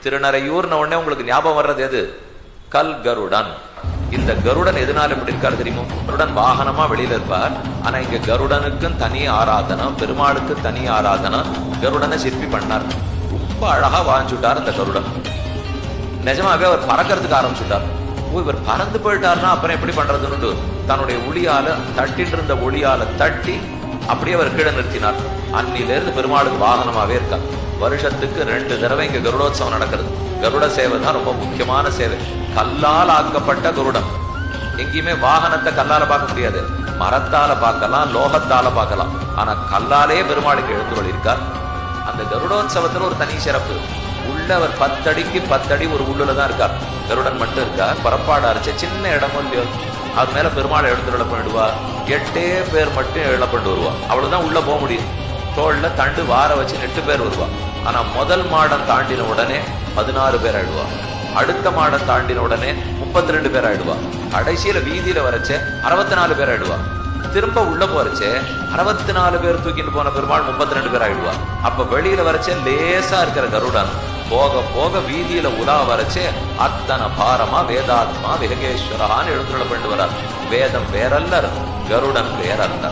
திருநறையூர்னு உடனே உங்களுக்கு ஞாபகம் வர்றது எது? கல் கருடன். இந்த கருடன் எதனால எப்படி இருக்காரு தெரியுமோ? கருடன் வாகனமா வெளியில இருப்பார். ஆனா இங்க கருடனுக்கும் தனி ஆராதனம், பெருமாளுக்கு தனி ஆராதனம். கருடனை சிற்பி பண்ணார். ரொம்ப அழகா வாழ்ந்துட்டார் அந்த கருடன். நிஜமாவே அவர் பறக்கிறதுக்கு ஆரம்பிச்சுட்டார். இவர் பறந்து போயிட்டார்னா அப்புறம் எப்படி பண்றதுன்னு தன்னுடைய ஒளியால தட்டிட்டு இருந்த ஒளியால தட்டி அப்படியே அவர் கீழே நிறுத்தினார். அன்னிலிருந்து பெருமாளுக்கு வாகனமாவே இருக்கார். வருஷத்துக்கு 2 தடவை இங்க கருடோத்சவம் நடக்கிறது. கருட சேவை தான் ரொம்ப முக்கியமான சேவை. கல்லால் ஆக்கப்பட்ட கருடன். எங்கேயுமே வாகனத்தை கல்லால பார்க்க முடியாது. மரத்தால பார்க்கலாம், லோகத்தால பார்க்கலாம். ஆனா கல்லாலே பெருமாளுக்கு எழுந்துள்ள இருக்கார். அந்த கருடோத்சவத்துல ஒரு தனி சிறப்பு. உள்ளவர் 10 அடிக்கு 10 அடி ஒரு உள்ளுலதான் இருக்கார். கருடன் மட்டும் இருக்கார். பரப்பாடு அரைச்ச சின்ன இடமும் இல்லையோ, அது மேல பெருமாளை எழுந்துள்ள பண்ணிடுவா. 8 பேர் மட்டும் எழப்பண்டு வருவா. அவ்வளவுதான் உள்ள போக முடியும். தோல்ல தண்டு வார வச்சு 8 பேர் வருவா. ஆனா முதல் மாடம் தாண்டின உடனே 16 பேர் ஆயிடுவா. அடுத்த மாடம் தாண்டின உடனே 32 பேர் ஆயிடுவா. கடைசியில வீதியில வரைச்ச 64 பேர் ஆயிடுவா. திரும்ப உள்ள போறச்சே 64 பேர் தூக்கிட்டு போன பெருமாள் 32 பேர் ஆயிடுவா. அப்ப வெளியில வரைச்சே லேசா இருக்கிற கருடன் போக போக வீதியில உலா வரைச்சே அத்தனை பாரமா வேதாத்மா விககேஸ்வரான்னு எழுந்துள்ள பண்ணிட்டு வரார். வேதம் வேறல்ல, கருடன் வேறல்ல.